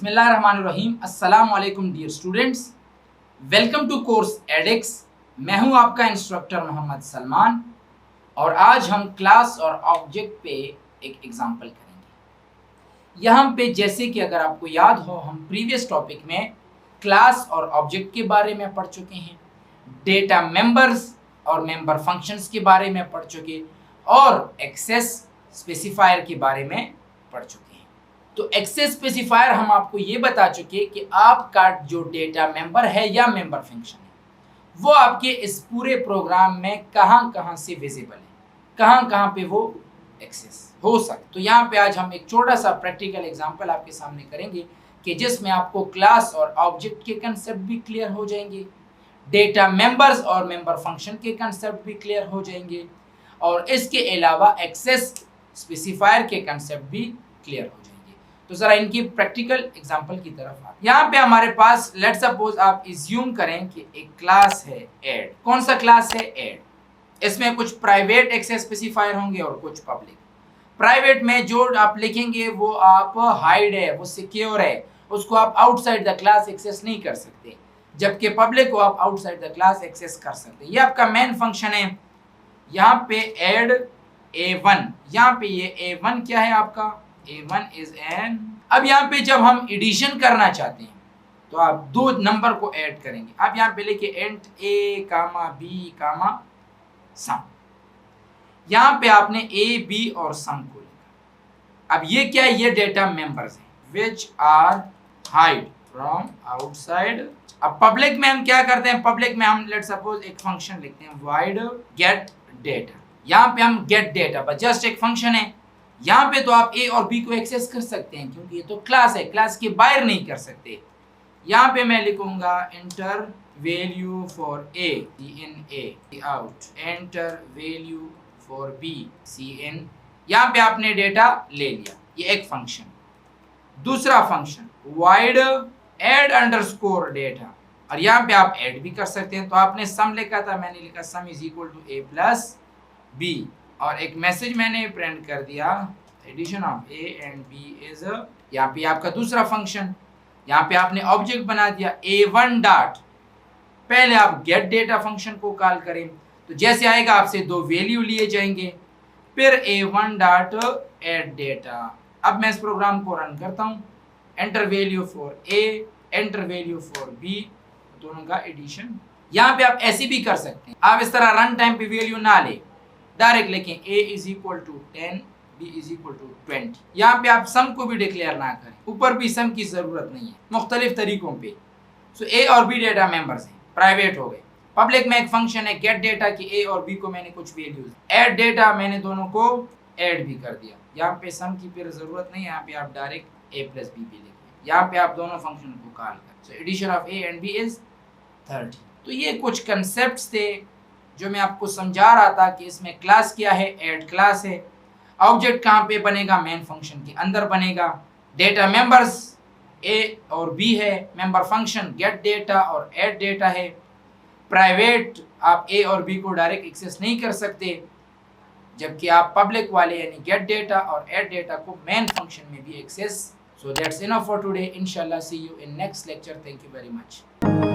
बिस्मिल्लाहिर्रहमानिर्रहीम। अस्सलाम वालेकुम dear students, welcome to course edX. मैं हूं आपका इंस्ट्रक्टर मोहम्मद सलमान और आज हम क्लास और ऑब्जेक्ट पे एक एग्जांपल करेंगे। यहाँ पे जैसे कि अगर आपको याद हो, हम प्रीवियस टॉपिक में क्लास और ऑब्जेक्ट के बारे में पढ़ चुके हैं, डेटा मेंबर्स और मेंबर फंक्शंस के बारे में पढ़ चुके और एक्सेस स्पेसिफायर के बारे में पढ़ चुके हैं। तो एक्सेस स्पेसिफायर हम आपको ये बता चुके कि आपका जो डेटा मेंबर है या मेंबर फंक्शन है वो आपके इस पूरे प्रोग्राम में कहाँ कहाँ से विजिबल है, कहाँ कहाँ पे वो एक्सेस हो सकता। तो यहाँ पे आज हम एक छोटा सा प्रैक्टिकल एग्जांपल आपके सामने करेंगे कि जिसमें आपको क्लास और ऑब्जेक्ट के कंसेप्ट भी क्लियर हो जाएंगे, डेटा मेंबर्स और मेंबर फंक्शन के कंसेप्ट भी क्लियर हो जाएंगे और इसके अलावा एक्सेस स्पेसिफायर के कंसेप्ट भी क्लियर हो जाएंगे। तो जरा इनकी प्रैक्टिकल एग्जांपल की तरफ आप, यहाँ पे हमारे पास लेट्स सपोज आप इज्यूम करें कि एक क्लास है ऐड। कौन सा क्लास है? ऐड। इसमें कुछ प्राइवेट एक्सेस स्पेसिफायर होंगे और कुछ पब्लिक। प्राइवेट में जो आप लिखेंगे वो आप हाइड है, वो सिक्योर है, उसको आप आउटसाइड द क्लास एक्सेस नहीं कर सकते, जबकि पब्लिक को आप आउटसाइड द क्लास एक्सेस कर सकते हैं। ये आपका मेन फंक्शन है। यहाँ पे ऐड A1, यहाँ पे ये A1 क्या है आपका? A1 is an. अब यहाँ पे जब हम एडिशन करना चाहते हैं तो आप दो नंबर को ऐड करेंगे। अब यहाँ पे लिखिए इंट A, B, सम। यहाँ पे आपने A, B और सम को लिखा। अब ये क्या है? ये डेटा मेंबर्स हैं which are hide from outside. अब पब्लिक में हम क्या करते हैं? पब्लिक में हम लेट्स सपोज एक फंक्शन लिखते हैं void गेट डेटा। यहाँ पे हम गेट डेटा बस जस्ट एक फंक्शन है। यहाँ पे तो आप A और B को एक्सेस कर सकते हैं क्योंकि ये तो क्लास है, क्लास के बाहर नहीं कर सकते। यहाँ पे मैं लिखूंगा enter value for A CN A out, enter value for B CN। यहाँ पे आपने डेटा ले लिया, ये एक फंक्शन। दूसरा function void add underscore data, और यहाँ पे आप ऐड भी कर सकते हैं। तो आपने सम लिखा था, मैंने लिखा sum is equal to A plus B और एक मैसेज मैंने प्रिंट कर दिया addition of A and B is. यहाँ पे आपका दूसरा फंक्शन, यहाँ पे आपने ऑब्जेक्ट बना दिया A1 डॉट। पहले आप गेट डेटा फंक्शन को कॉल करें तो जैसे आएगा आपसे दो वैल्यू लिए जाएंगे, फिर A1 डॉट ऐड डेटा। अब मैं इस प्रोग्राम को रन करता हूँ, enter value for A, enter value for B, दोनों का एडिशन। यहाँ पे आप ऐसे भी कर सकते हैं, आप इस तरह रन टाइम पे वैल्यू ना ले, डायरेक्ट लिखें A is equal to 10, B is equal to 20। यहाँ पे आप सम को भी डिक्लेयर ना करें, ऊपर भी सम की जरूरत नहीं है, मुख्तलिफ तरीकों पे। सो A और B डेटा मेंबर्स हैं, प्राइवेट हो गए। पब्लिक में एक फंक्शन है गेट डेटा की A और B को मैंने कुछ वैल्यूज, ऐड डेटा मैंने दोनों को ऐड भी कर दिया। यहाँ पे सम की फिर जरूरत नहीं है, यहाँ पे आप डायरेक्ट A प्लस B भी लिखें। यहाँ पे आप दोनों फंक्शन को कॉल करें। So addition of A and B is 30। तो ये कुछ कंसेप्ट थे जो मैं आपको समझा रहा था कि इसमें क्लास क्या है, ऐड क्लास है। ऑब्जेक्ट कहाँ पे बनेगा? मेन फंक्शन के अंदर बनेगा। डेटा मेंबर्स A और B है, मेंबर फंक्शन गेट डेटा और ऐड डेटा है। प्राइवेट आप A और B को डायरेक्ट एक्सेस नहीं कर सकते, जबकि आप पब्लिक वाले यानी गेट डेटा और ऐड डेटा को मेन फंक्शन में भी access. So that's enough for today. इंशाल्लाह see you in next lecture. Thank you very much.